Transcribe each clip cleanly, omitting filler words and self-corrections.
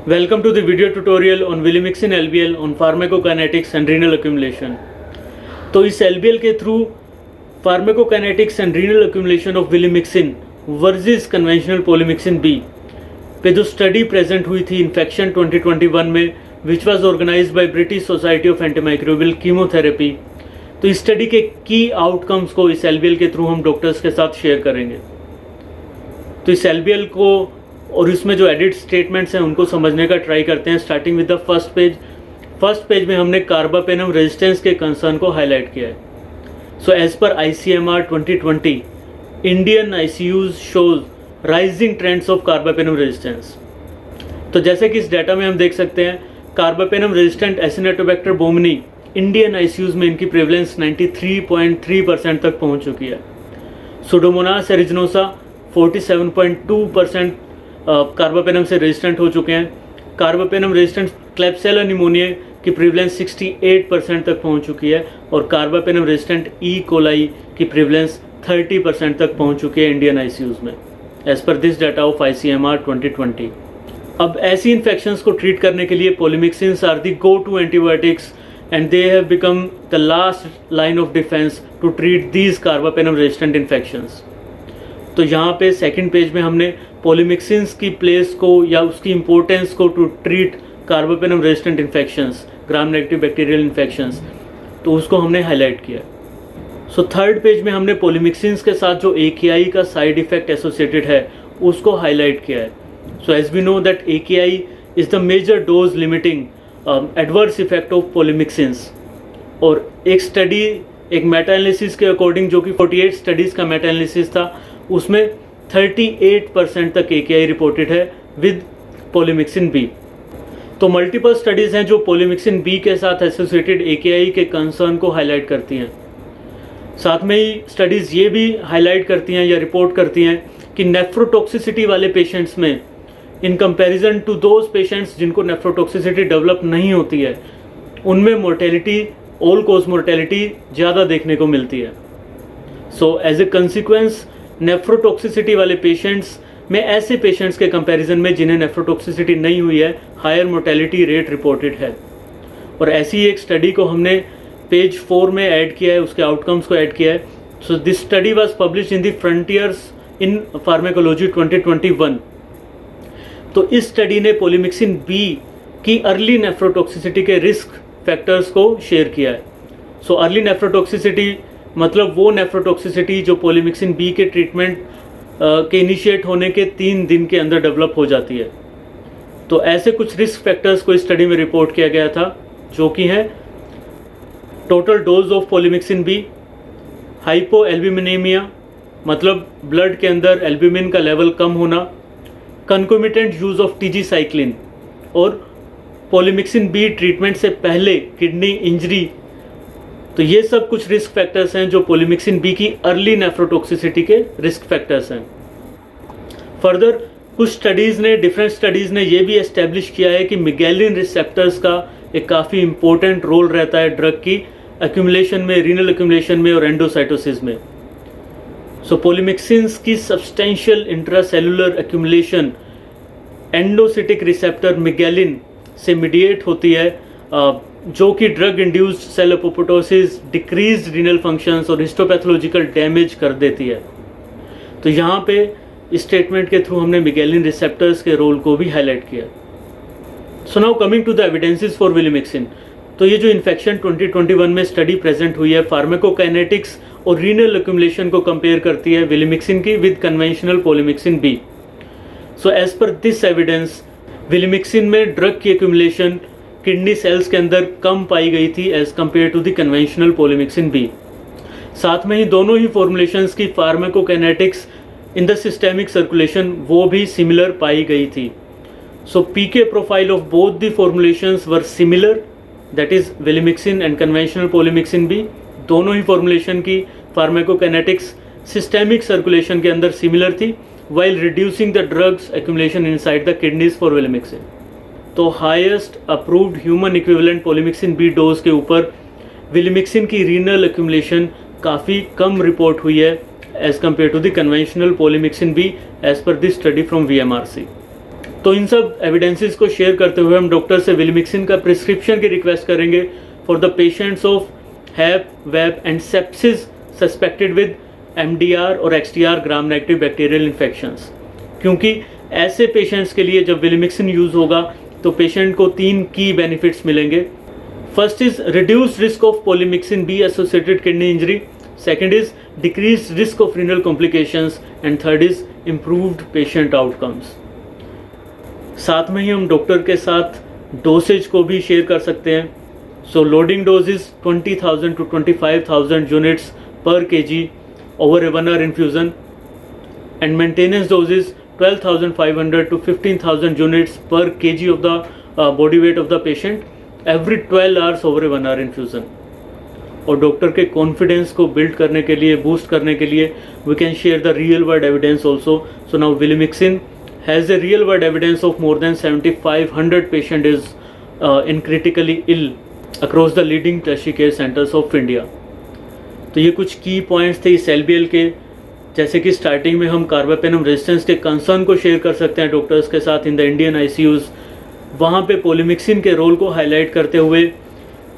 Welcome to the video tutorial on Vilumixin LBL on pharmacokinetics and renal accumulation। तो इस LBL के through pharmacokinetics and renal accumulation of Vilumixin versus conventional polymyxin B पे जो study present हुई थी infection 2021 में which was organised by British Society of Antimicrobial Chemotherapy. तो इस स्टडी के की आउटकम्स को इस LBL के थ्रू हम डॉक्टर्स के साथ शेयर करेंगे। तो इस LBL को और इसमें जो एडिट स्टेटमेंट्स हैं उनको समझने का ट्राई करते हैं, starting with the first page. First page में हमने कार्बापेनम रेजिस्टेंस के कंसर्न को हाईलाइट किया है। So as per ICMR 2020 Indian ICUs shows rising trends of carbapenem resistance. तो जैसे कि इस डाटा में हम देख सकते हैं, carbapenem resistant acinetobacter baumannii Indian ICUs में इनकी प्रेवलेंस 93.3% तक पहुंच चुकी है। सुडोमोनास एरिजिनोसा 47.2% कार्बापेनम से रेजिस्टेंट हो चुके हैं। कार्बापेनम रेजिस्टेंट क्लेब्सिella निमोनिया की प्रिवलेंस 68% तक पहुंच चुकी है और कार्बापेनम रेजिस्टेंट E. कोलाई की प्रिवलेंस 30% तक पहुंच चुकी है इंडियन ICUs में, as per this data of ICMR 2020। अब ऐसी इन्फेक्शंस को ट्रीट करने के लिए polymyxins are the go to antibiotics and they have become the last line of defence to treat these carbapenem resistant infections. तो यहाँ पे सेकंड पेज में हमने पोलीमिक्सिन्स की प्लेस को या उसकी इम्पोर्टेंस को to treat carbapenem resistant infections, gram negative bacterial infections, तो उसको हमने हाईलाइट किया। सो थर्ड पेज में हमने पोलीमिक्सिन्स के साथ जो AKI का साइड इफेक्ट एसोसिएटेड है उसको हाईलाइट किया है। So as we know that AKI is the major dose limiting adverse effect of polymyxins. और एक स्टडी, एक मेटा एनालिसिस के अकॉर्डिंग, जो कि 48 स्टडीज़ का मेटा एनालिसिस था, उसमें 38% तक AKI रिपोर्टेड है विद पोलीमिक्सिन बी। तो मल्टीपल स्टडीज़ हैं जो पोलीमिक्सिन बी के साथ एसोसिएटेड AKI के कंसर्न को हाईलाइट करती हैं। साथ में ही स्टडीज़ ये भी हाईलाइट करती हैं या रिपोर्ट करती हैं कि नेफ्रोटॉक्सिसिटी वाले पेशेंट्स में in comparison to those patients जिनको नेफ्रोटॉक्सिसिटी डेवलप नहीं होती है, उनमें मोर्टेलिटी, ऑल कोज मोर्टेलिटी ज़्यादा देखने को मिलती है। So as a consequence nephrotoxicity वाले पेशेंट्स में ऐसे पेशेंट्स के कंपैरिजन में जिन्हें नेफ्रोटॉक्सिसिटी नहीं हुई है, हायर मोर्टेलिटी रेट रिपोर्टेड है। और ऐसी एक स्टडी को हमने पेज 4 में ऐड किया है, उसके आउटकम्स को ऐड किया है। So this study was publish in the frontiers in pharmacology 2021। तो इस स्टडी ने पोलीमिक्सिन बी की अर्ली नेफ्रोटॉक्सिसिटी के रिस्क फैक्टर्स को शेयर किया है। सो अर्ली नेफ्रोटॉक्सिसिटी मतलब वो नेफ्रोटॉक्सिसिटी जो पोलीमिक्सिन बी के ट्रीटमेंट के इनिशिएट होने के 3 दिन के अंदर डेवलप हो जाती है। तो ऐसे कुछ रिस्क फैक्टर्स को इस स्टडी में रिपोर्ट किया गया था, जो कि हैं total dose of polymyxin B, hypoalbuminaemia मतलब ब्लड के अंदर एल्ब्यूमिन का लेवल कम होना, concomitant use of TG cycline और पोलीमिक्सिन बी ट्रीटमेंट से पहले किडनी इंजरी। तो ये सब कुछ रिस्क फैक्टर्स हैं जो पोलीमिक्सिन बी की अर्ली नेफ्रोटॉक्सिसिटी के रिस्क फैक्टर्स हैं। फर्दर कुछ स्टडीज़ ने, डिफरेंट स्टडीज़ ने ये भी एस्टेब्लिश किया है कि मिगेलिन रिसेप्टर्स का एक काफ़ी इंपॉर्टेंट रोल रहता है ड्रग की एक्यूमुलेशन में, रीनल एक्यूमुलेशन में और एंडोसाइटोसिस में। सो पोलीमिक्सिन्स की substantial intracellular accumulation endocytic receptor megalin से मीडिएट होती है, जो कि drug induced cell apoptosis, decrease renal functions और हिस्टोपैथोलॉजिकल डैमेज कर देती है। तो यहाँ पे इस स्टेटमेंट के थ्रू हमने मिगेलिन रिसेप्टर्स के रोल को भी हाईलाइट किया। So now coming to the evidences for vilimyxin. तो ये जो इन्फेक्शन 2021 में स्टडी प्रेजेंट हुई है, फार्माकोकाइनेटिक्स और रीनल एक्यूमुलेशन को कंपेयर करती है विलिमिक्सिन की with conventional polymyxin B. So as per this evidence vilimyxin में ड्रग की एक्यूमुलेशन किडनी सेल्स के अंदर कम पाई गई थी as compare to the conventional polymyxin B. साथ में ही दोनों ही फॉर्मुलेशंस की pharmacokinetics in the systemic circulation वो भी सिमिलर पाई गई थी। So PK profile of both the formulations were similar, that is vilimyxin and conventional polymyxin B. दोनों ही फॉर्मुलेशन की फार्माकोकाइनेटिक्स सिस्टेमिक सर्कुलेशन के अंदर सिमिलर थी, while reducing the drugs accumulation inside the kidneys for Vilumixin. तो highest approved human equivalent polymyxin B dose के ऊपर विलिमिक्सिन की रीनल एक्यूमुलेशन काफ़ी कम रिपोर्ट हुई है as compare to the conventional polymyxin B as per this study from VMRC। तो इन सब evidences को शेयर करते हुए हम डॉक्टर से विलिमिक्सिन का प्रिस्क्रिप्शन की रिक्वेस्ट करेंगे for the patients of HAP, VAP and sepsis suspected with MDR और XDR gram negative bacterial infections. क्योंकि ऐसे पेशेंट्स के लिए जब विलिमिक्सिन यूज़ होगा तो पेशेंट को 3 की बेनिफिट्स मिलेंगे। First is reduce risk of polymyxin be associated kidney injury, second is decrease risk of renal complications and third is improved patient outcomes. साथ में ही हम डॉक्टर के साथ डोसेज को भी शेयर कर सकते हैं। So loading dose is 20,000 to 25,000 units per kg over a 1 hour infusion and maintenance dose is 12,500 to 15,000 units per kg of the body weight of the patient every 12 hours over a 1 hour infusion। और doctor के confidence को build करने के लिए, boost करने के लिए we can share the real world evidence also. So now vilimyxin has a real world evidence of more than 7,500 patient is in critically ill across the leading tertiary care centers of India। तो ये कुछ की points थे इस LBL के, जैसे कि starting में हम कार्बापेनम रेजिस्टेंस के कंसर्न को शेयर कर सकते हैं डॉक्टर्स के साथ इन द इंडियन ICUs। वहाँ पे पोलीमिक्सिन के रोल को हाईलाइट करते हुए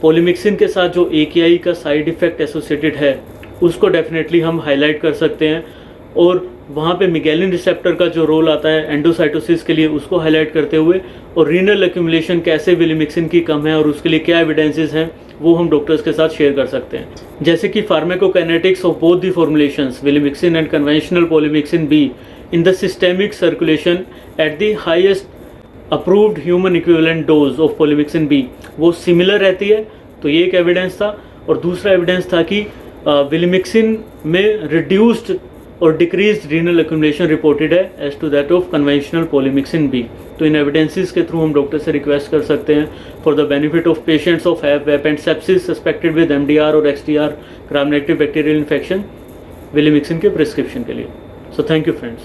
पोलीमिक्सिन के साथ जो AKI का साइड इफ़ेक्ट एसोसिएटेड है उसको डेफिनेटली हम हाईलाइट कर सकते हैं, और वहाँ पे मिगेलिन रिसेप्टर का जो रोल आता है एंडोसाइटोसिस के लिए उसको हाईलाइट करते हुए, और रीनल एक्यूमुलेशन कैसे विलिमिक्सिन की कम है और उसके लिए क्या एविडेंसेस हैं वो हम डॉक्टर्स के साथ शेयर कर सकते हैं। जैसे कि pharmacokinetics of both the formulations vilimyxin and conventional polymyxin B in the systemic circulation at the highest approved human equivalent dose of polymyxin B वो सिमिलर रहती है। तो ये एक एविडेंस था, और दूसरा एविडेंस था कि विलिमिक्सिन में रिड्यूस्ड और डिक्रीज रीनल एक्यूमुलेशन रिपोर्टेड है as to that of conventional polymyxin B. तो इन एविडेंसेस के थ्रू हम डॉक्टर से रिक्वेस्ट कर सकते हैं for the benefit of patients of हैव, VAP and sepsis suspected with MDR और XDR gram negative bacterial infection vilimyxin के प्रिस्क्रिप्शन के लिए। So thank you friends.